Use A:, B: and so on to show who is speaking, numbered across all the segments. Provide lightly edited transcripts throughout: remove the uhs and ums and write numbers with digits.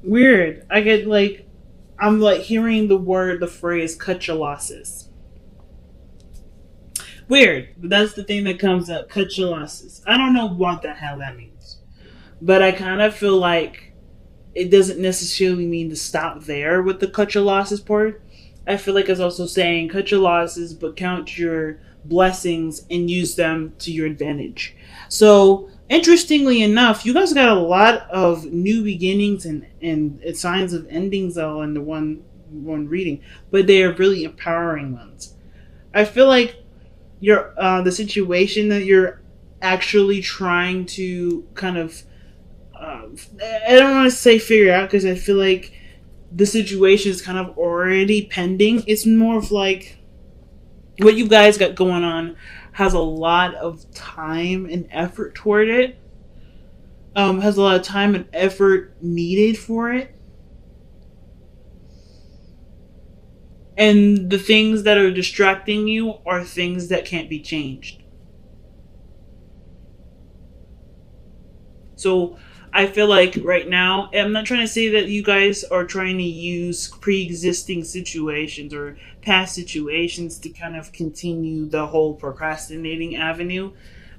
A: Weird. I get like, I'm like hearing the phrase cut your losses. Weird. But that's the thing that comes up. Cut your losses. I don't know what the hell that means. But I kind of feel like it doesn't necessarily mean to stop there with the cut your losses part. I feel like it's also saying cut your losses, but count your blessings and use them to your advantage. So, interestingly enough, you guys got a lot of new beginnings and signs of endings all in the one reading, but they are really empowering ones. I feel like the situation that you're actually trying to kind of I don't want to say figure out because I feel like the situation is kind of already pending. It's more of like what you guys got going on has a lot of time and effort toward it. Has a lot of time and effort needed for it. And the things that are distracting you are things that can't be changed. So I feel like right now, I'm not trying to say that you guys are trying to use pre existing situations or past situations to kind of continue the whole procrastinating avenue.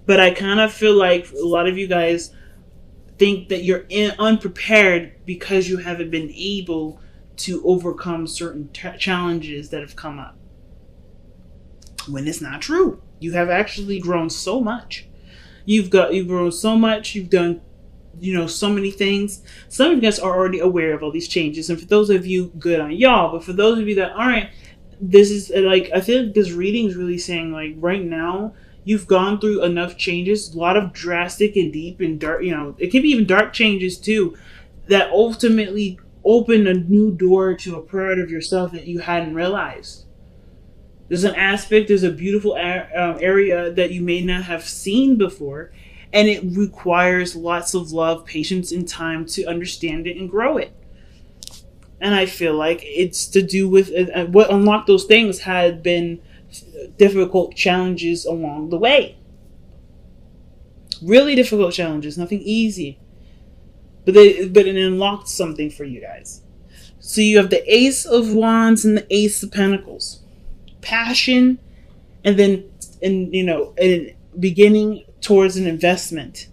A: But I kind of feel like a lot of you guys think that unprepared because you haven't been able to overcome certain challenges that have come up. When it's not true. You have actually grown so much. You've grown so much. You've done so many things. Some of you guys are already aware of all these changes, and for those of you, good on y'all. But for those of you that aren't, this is like I feel like this reading is really saying like right now you've gone through enough changes, a lot of drastic and deep and dark. It can be even dark changes too, that ultimately open a new door to a part of yourself that you hadn't realized. There's an aspect, there's a beautiful area that you may not have seen before, and it requires lots of love, patience, and time to understand it and grow it. And I feel like it's to do with what unlocked those things had been difficult challenges along the way. Really difficult challenges, nothing easy. But it unlocked something for you guys. So you have the Ace of Wands and the Ace of Pentacles. Passion, and then a beginning towards an investment,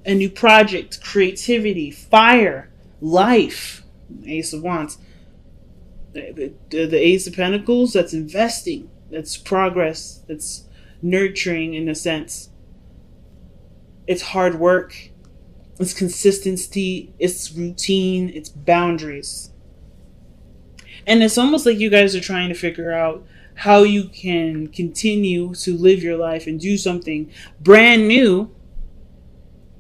A: a new project, creativity, fire, life. Ace of Wands, the Ace of Pentacles, that's investing, that's progress, that's nurturing in a sense. It's hard work, it's consistency, it's routine, it's boundaries. And it's almost like you guys are trying to figure out how you can continue to live your life and do something brand new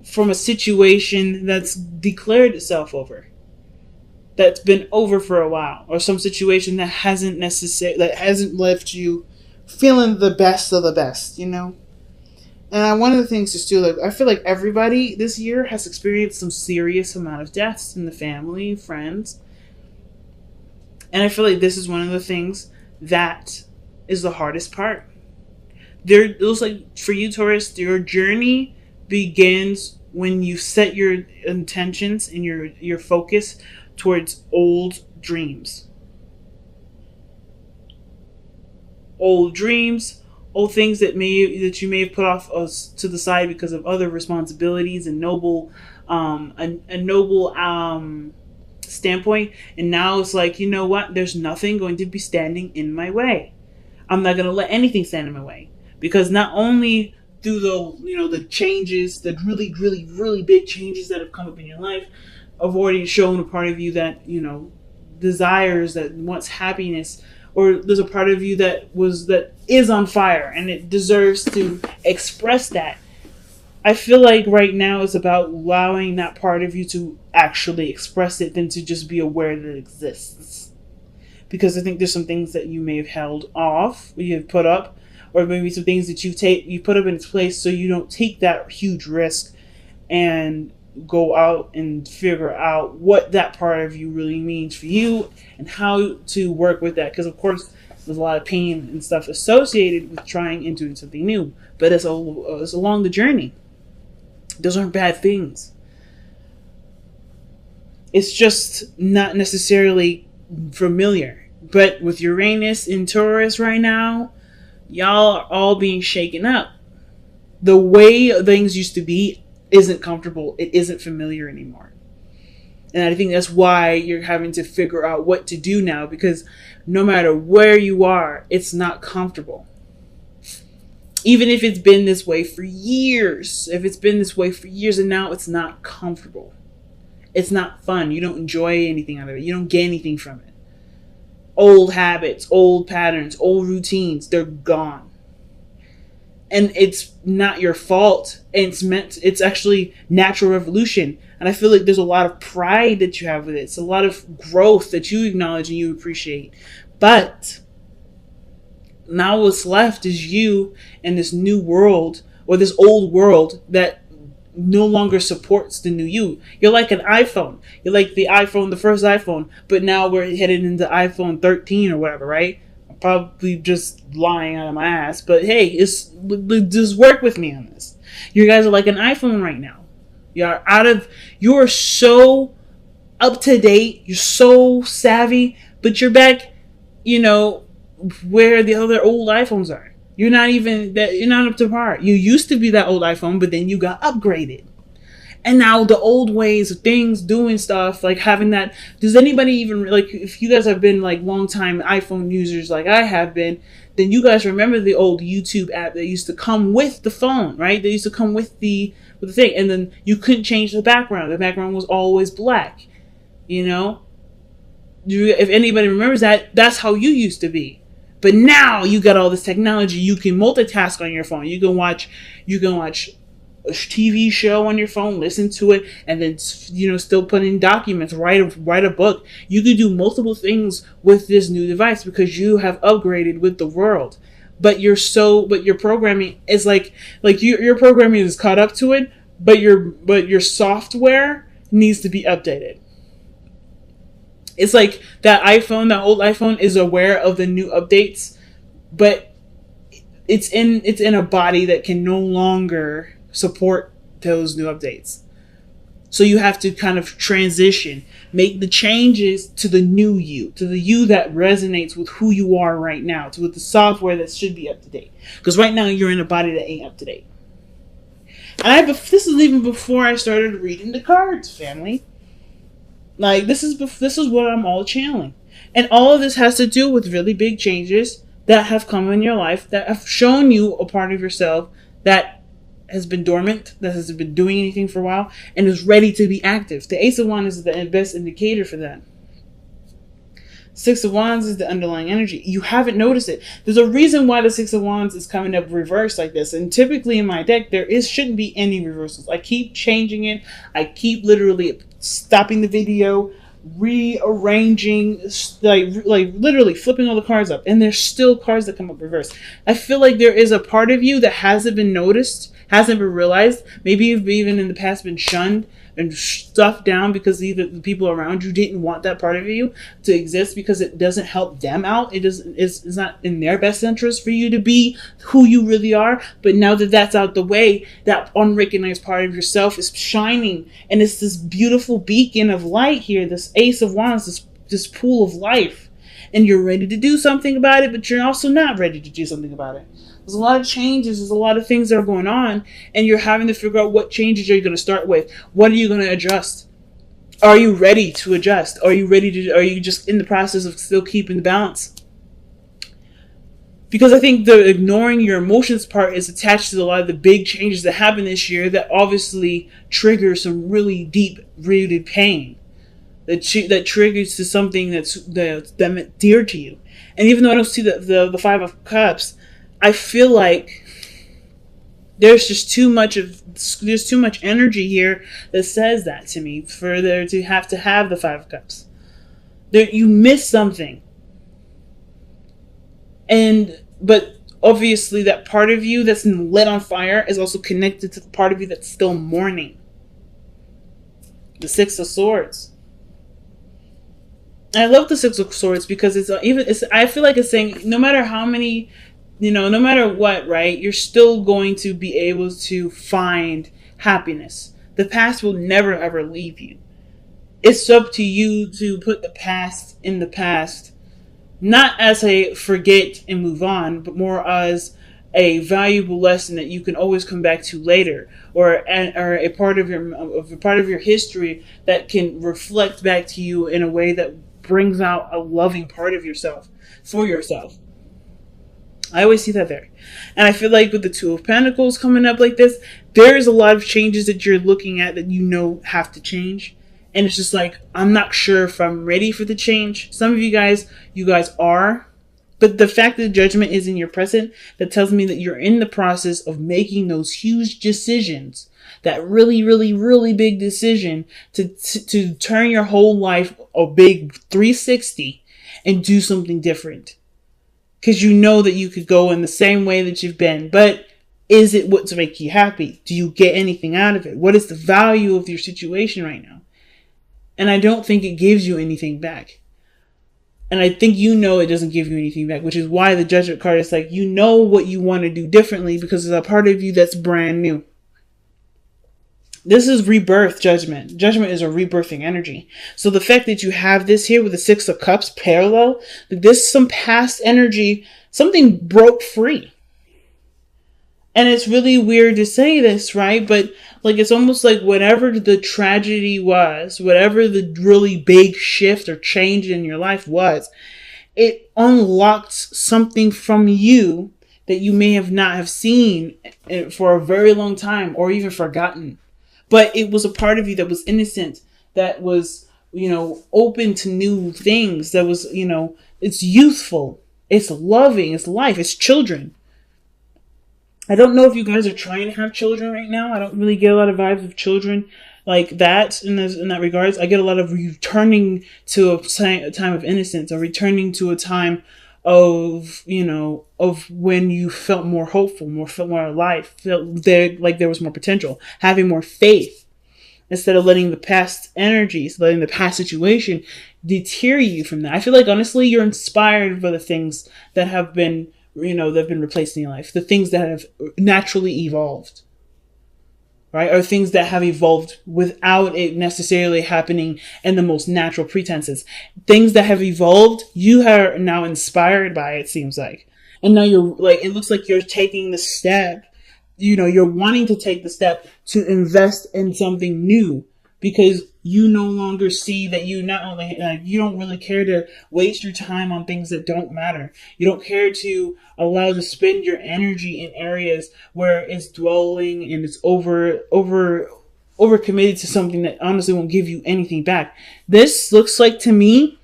A: from a situation that's declared itself over, that's been over for a while, or some situation that hasn't left you feeling the best of the best, And one of the things is too, like I feel like everybody this year has experienced some serious amount of deaths in the family, friends. And I feel like this is one of the things that is the hardest part. It looks like for you, Taurus, your journey begins when you set your intentions and your focus towards old dreams. Old dreams, old things that you may have put off to the side because of other responsibilities and a noble standpoint, and now it's like, you know what, there's nothing going to be standing in my way. I'm not going to let anything stand in my way, because not only through the changes, the really really really big changes that have come up in your life, have already shown a part of you that desires, that wants happiness, or there's a part of you that is on fire and it deserves to express that. I feel like right now it's about allowing that part of you to actually express it than to just be aware that it exists. Because I think there's some things that you may have held off, you have put up, or maybe some things that you put up in its place so you don't take that huge risk and go out and figure out what that part of you really means for you and how to work with that. Because of course there's a lot of pain and stuff associated with trying and doing something new, but it's along the journey. Those aren't bad things. It's just not necessarily familiar. But with Uranus in Taurus right now, y'all are all being shaken up. The way things used to be isn't comfortable. It isn't familiar anymore. And I think that's why you're having to figure out what to do now, because no matter where you are, it's not comfortable. Even if it's been this way for years, and now it's not comfortable. It's not fun. You don't enjoy anything out of it. You don't get anything from it. Old habits, old patterns, old routines, they're gone. And it's not your fault. It's actually natural evolution. And I feel like there's a lot of pride that you have with it. It's a lot of growth that you acknowledge and you appreciate. But now what's left is you and this new world, or this old world that no longer supports the new you. You're like an iPhone. You're like the first iPhone, but now we're headed into iPhone 13 or whatever, right? I'm probably just lying out of my ass, but hey, just work with me on this. You guys are like an iPhone right now. You're so up to date, you're so savvy, but you're back, where the other old iPhones are. You're not up to par. You used to be that old iPhone, but then you got upgraded. And now the old ways of things, doing stuff, like having that. Does anybody even, like, if you guys have been like long time iPhone users like I have been, then you guys remember the old YouTube app that used to come with the phone, right? They used to come with the thing, and then you couldn't change the background. The background was always black. If anybody remembers that, that's how you used to be. But now you got all this technology. You can multitask on your phone. You can watch a TV show on your phone, listen to it, and then still put in documents, write a book. You can do multiple things with this new device because you have upgraded with the world. But your programming is like your programming is caught up to it, but your software needs to be updated. It's like that old iPhone is aware of the new updates, but it's in a body that can no longer support those new updates. So you have to kind of transition, make the changes to the new you, to the you that resonates with who you are right now, with the software that should be up to date. Because right now you're in a body that ain't up to date. And this is even before I started reading the cards, family. Like, this is what I'm all channeling. And all of this has to do with really big changes that have come in your life, that have shown you a part of yourself that has been dormant, that hasn't been doing anything for a while, and is ready to be active. The Ace of Wands is the best indicator for that. Six of Wands is the underlying energy. You haven't noticed it. There's a reason why the Six of Wands is coming up reversed like this. And typically in my deck, shouldn't be any reversals. I keep changing it. I keep literally stopping the video, rearranging, like literally flipping all the cards up. And there's still cards that come up reversed. I feel like there is a part of you that hasn't been noticed, hasn't been realized. Maybe you've even in the past been shunned and stuffed down because either the people around you didn't want that part of you to exist because it doesn't help them out. It's not in their best interest for you to be who you really are. But now that that's out the way, that unrecognized part of yourself is shining, and it's this beautiful beacon of light here, this Ace of Wands, this pool of life. And you're ready to do something about it, but you're also not ready to do something about it. There's a lot of changes. There's a lot of things that are going on, and you're having to figure out what changes are you going to start with. What are you going to adjust? Are you ready to adjust? Are you just in the process of still keeping the balance? Because I think the ignoring your emotions part is attached to a lot of the big changes that happen this year that obviously trigger some really deep rooted pain. That triggers to something that's dear to you. And even though I don't see the Five of Cups, I feel like there's too much energy here that says that to me for there to have the Five of Cups. You miss something. But obviously that part of you that's lit on fire is also connected to the part of you that's still mourning. The Six of Swords. I love the Six of Swords because I feel like it's saying no matter how many, no matter what, right, you're still going to be able to find happiness. The past will never ever leave you. It's up to you to put the past in the past, not as a forget and move on, but more as a valuable lesson that you can always come back to later, or a part of your history that can reflect back to you in a way that brings out a loving part of yourself for yourself. I always see that there. And I feel like with the Two of Pentacles coming up like this, there's a lot of changes that you're looking at that you know have to change. And it's just like, I'm not sure if I'm ready for the change. Some of you guys are. But the fact that the Judgment is in your present, that tells me that you're in the process of making those huge decisions. That really, really, really big decision to turn your whole life a big 360 and do something different. Because you know that you could go in the same way that you've been. But is it what's making you happy? Do you get anything out of it? What is the value of your situation right now? And I don't think it gives you anything back. And I think you know it doesn't give you anything back, which is why the Judgment card is like, you know what you want to do differently because there's a part of you that's brand new. This is rebirth, Judgment. Judgment is a rebirthing energy. So the fact that you have this here with the Six of Cups parallel, this is some past energy, something broke free. And it's really weird to say this, right? But like, it's almost like whatever the tragedy was, whatever the really big shift or change in your life was, it unlocked something from you that you may have not have seen for a very long time or even forgotten. But it was a part of you that was innocent, that was, open to new things, that was, it's youthful, it's loving, it's life, it's children. I don't know if you guys are trying to have children right now. I don't really get a lot of vibes of children like that in that regards. I get a lot of returning to a time of innocence, or returning to a time of, of when you felt more hopeful, felt more alive, felt like there was more potential, having more faith, instead of letting the past energies, letting the past situation deter you from that. I feel like, honestly, you're inspired by the things that have been, that have been replaced in your life, the things that have naturally evolved, right? Or things that have evolved without it necessarily happening in the most natural pretenses. Things that have evolved, you are now inspired by, it seems like. And now you're like, it looks like you're taking the step, you're wanting to take the step to invest in something new, because you no longer see that you not only, you don't really care to waste your time on things that don't matter. You don't care to allow to spend your energy in areas where it's dwelling and it's over committed to something that honestly won't give you anything back. This looks like, to me,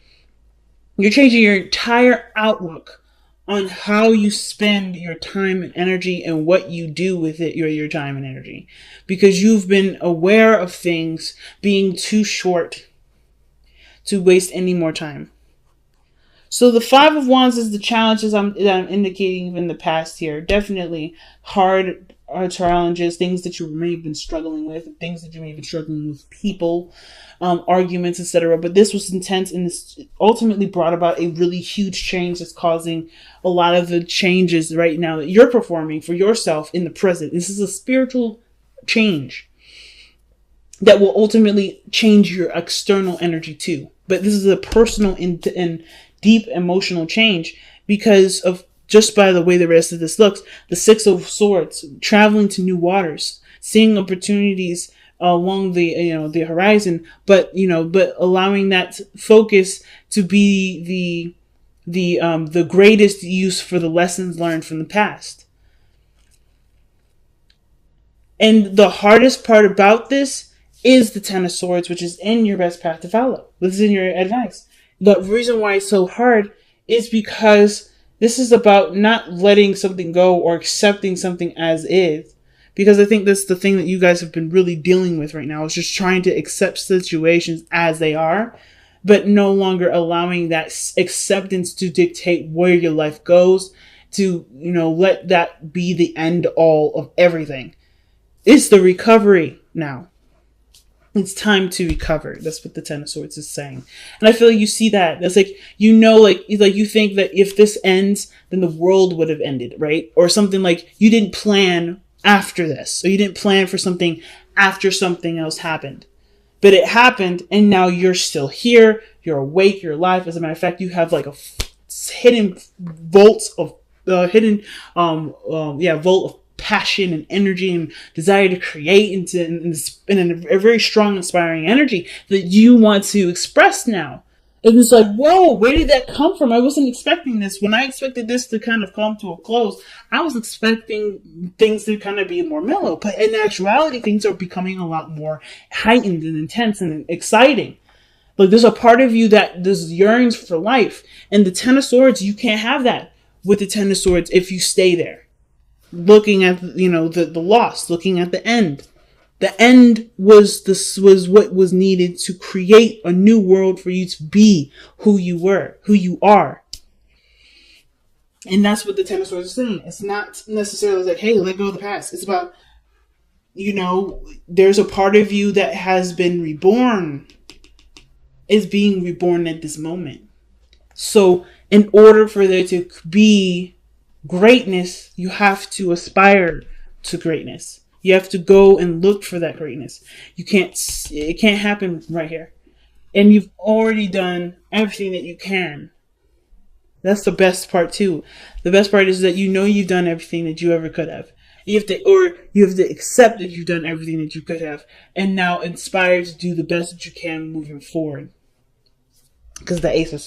A: you're changing your entire outlook on how you spend your time and energy and what you do with it, your time and energy. Because you've been aware of things being too short to waste any more time. So the Five of Wands is the challenges that I'm indicating in the past here. Definitely hard challenges, things that you may have been struggling with, things that you may have been struggling with, people, arguments, etc. But this was intense, and this ultimately brought about a really huge change that's causing a lot of the changes right now that you're performing for yourself in the present. This is a spiritual change that will ultimately change your external energy too. But this is a personal and deep emotional change because of, just by the way the rest of this looks, the Six of Swords, traveling to new waters, seeing opportunities along the horizon, but allowing that focus to be the greatest use for the lessons learned from the past. And the hardest part about this is the Ten of Swords, which is in your best path to follow. This is in your advice. The reason why it's so hard is because this is about not letting something go or accepting something as is. Because I think that's the thing that you guys have been really dealing with right now, is just trying to accept situations as they are, but no longer allowing that acceptance to dictate where your life goes, to, let that be the end all of everything. It's the recovery now. It's time to recover. That's what the Ten of Swords is saying. And I feel like you see that. That's like, you think that if this ends, then the world would have ended, right? Or something like you didn't plan after this. Or you didn't plan for something after something else happened. But it happened, and now you're still here. You're awake. You're alive. As a matter of fact, you have like a hidden vault of vault of passion and energy and desire to create in a very strong, inspiring energy that you want to express now. It was like, whoa, where did that come from? I wasn't expecting this. When I expected this to kind of come to a close, I was expecting things to kind of be more mellow. But in actuality, things are becoming a lot more heightened and intense and exciting. Like, there's a part of you that this yearns for life. And the Ten of Swords, you can't have that with the Ten of Swords if you stay there. Looking at, the loss, looking at the end. The end was what was needed to create a new world for you to be who you are. And that's what the Ten of Swords is saying. It's not necessarily like, hey, let go of the past. It's about, there's a part of you that has been reborn, is being reborn at this moment. So in order for there to be greatness, you have to aspire to greatness. You have to go and look for that greatness. It can't happen right here. And you've already done everything that you can. That's the best part too. The best part is that you've done everything that you ever could have. You have to accept that you've done everything that you could have, and now inspire to do the best that you can moving forward. Because the Ace of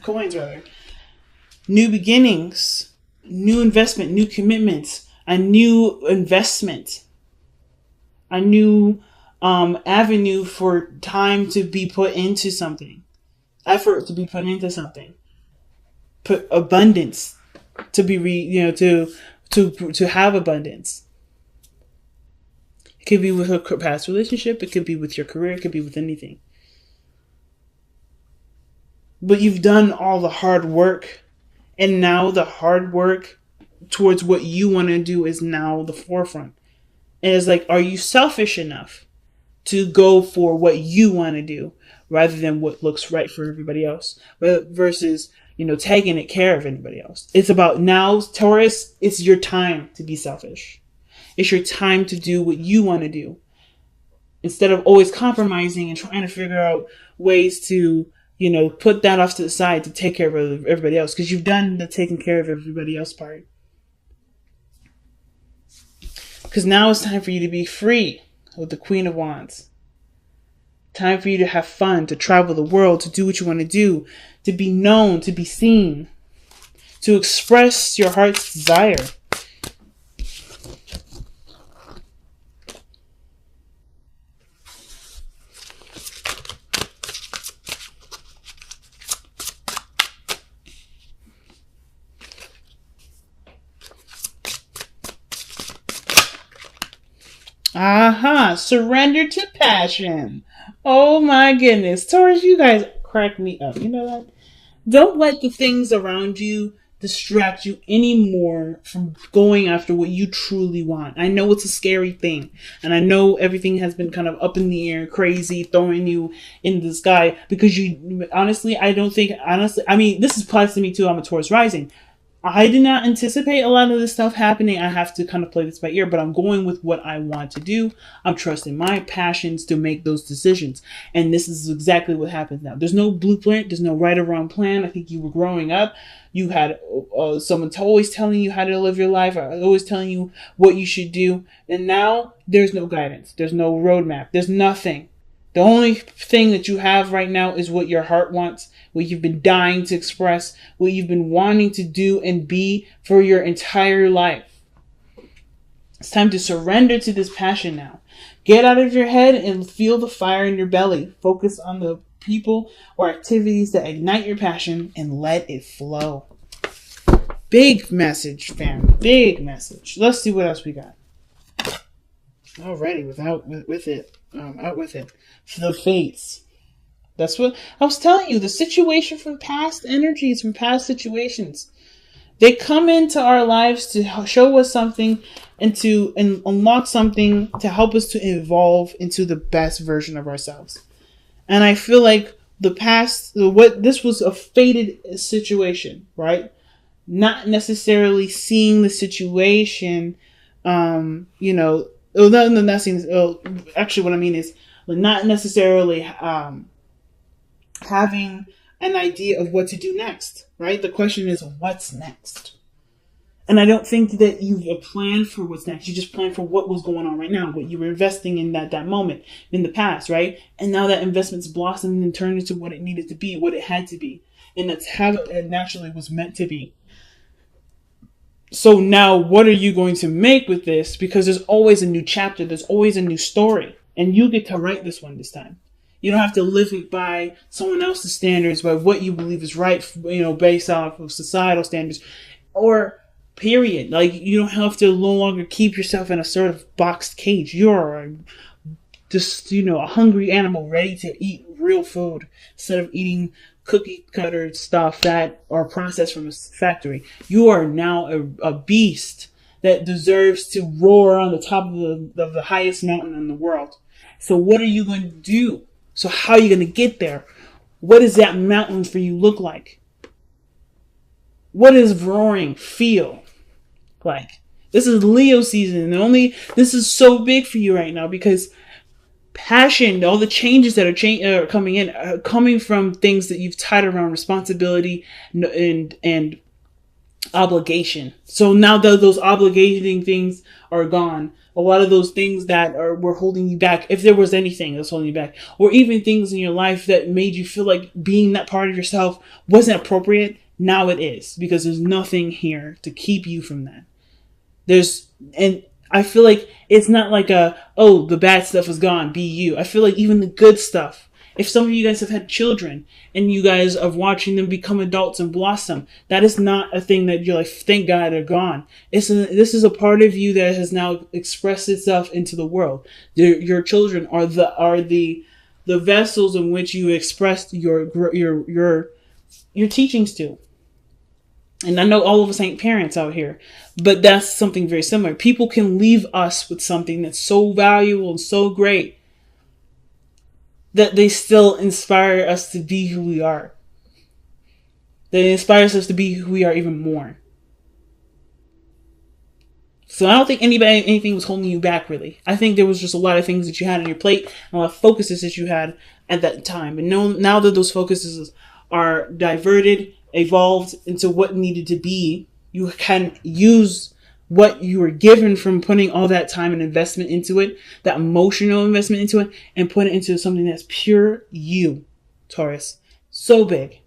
A: Coins rather. New beginnings, new investment, new commitments, a new investment, a new avenue for time to be put into something, effort to be put into something, put abundance to be to have abundance. It could be with a past relationship. It could be with your career. It could be with anything. But you've done all the hard work, and now the hard work towards what you want to do is now the forefront. And it's like, are you selfish enough to go for what you want to do rather than what looks right for everybody else, versus, taking care of anybody else? It's about now, Taurus, it's your time to be selfish. It's your time to do what you want to do, instead of always compromising and trying to figure out ways to, put that off to the side to take care of everybody else, because you've done the taking care of everybody else part. Because now it's time for you to be free with the Queen of Wands. Time for you to have fun, to travel the world, to do what you want to do, to be known, to be seen, to express your heart's desire. Aha, surrender to passion. Oh my goodness. Taurus, you guys crack me up. You know that? Don't let the things around you distract you anymore from going after what you truly want. I know it's a scary thing, and I know everything has been kind of up in the air, crazy, throwing you in the sky, because this applies to me too. I'm a Taurus rising. I did not anticipate a lot of this stuff happening. I have to kind of play this by ear, but I'm going with what I want to do. I'm trusting my passions to make those decisions. And this is exactly what happens now. There's no blueprint. There's no right or wrong plan. I think you were growing up. You had someone always telling you how to live your life, always telling you what you should do. And now there's no guidance. There's no roadmap. There's nothing. The only thing that you have right now is what your heart wants, what you've been dying to express, what you've been wanting to do and be for your entire life. It's time to surrender to this passion now. Get out of your head and feel the fire in your belly. Focus on the people or activities that ignite your passion and let it flow. Big message, fam. Big message. Let's see what else we got. Alrighty, out with it. For the fates. That's what I was telling you. The situation from past energies, from past situations, they come into our lives to show us something and to unlock something to help us to evolve into the best version of ourselves. And I feel like this was a fated situation, right? Not necessarily seeing the situation, actually what I mean is but not necessarily having an idea of what to do next, right? The question is, what's next? And I don't think that you've planned for what's next. You just plan for what was going on right now, what you were investing in that moment in the past, right? And now that investment's blossomed and turned into what it needed to be, what it had to be. And that's how it naturally was meant to be. So now what are you going to make with this? Because there's always a new chapter. There's always a new story. And you get to write this one this time. You don't have to live it by someone else's standards, by what you believe is right, based off of societal standards. Or period. Like, you don't have to no longer keep yourself in a sort of boxed cage. You're just, a hungry animal ready to eat real food instead of eating cookie cutter stuff that are processed from a factory. You are now a beast that deserves to roar on the top of the highest mountain in the world. So what are you going to do? So how are you going to get there? What does that mountain for you look like? What does roaring feel like? This is Leo season, and this is so big for you right now because passion, all the changes that are coming in, are coming from things that you've tied around responsibility and obligation. So now that those obligating things are gone, a lot of those things that were holding you back, if there was anything that's holding you back, or even things in your life that made you feel like being that part of yourself wasn't appropriate, now it is, because there's nothing here to keep you from that. And I feel like it's not like the bad stuff is gone, be you. I feel like even the good stuff, if some of you guys have had children and you guys are watching them become adults and blossom, that is not a thing that you're like, thank God they're gone. This is a part of you that has now expressed itself into the world. Your children are the vessels in which you expressed your teachings to. And I know all of us ain't parents out here, but that's something very similar. People can leave us with something that's so valuable and so great that they still inspire us to be who we are. They inspire us to be who we are even more. So I don't think anything was holding you back, really. I think there was just a lot of things that you had on your plate and a lot of focuses that you had at that time. And now that those focuses are diverted, evolved into what needed to be, you can use what you were given from putting all that time and investment into it, that emotional investment into it, and put it into something that's pure you, Taurus. So big.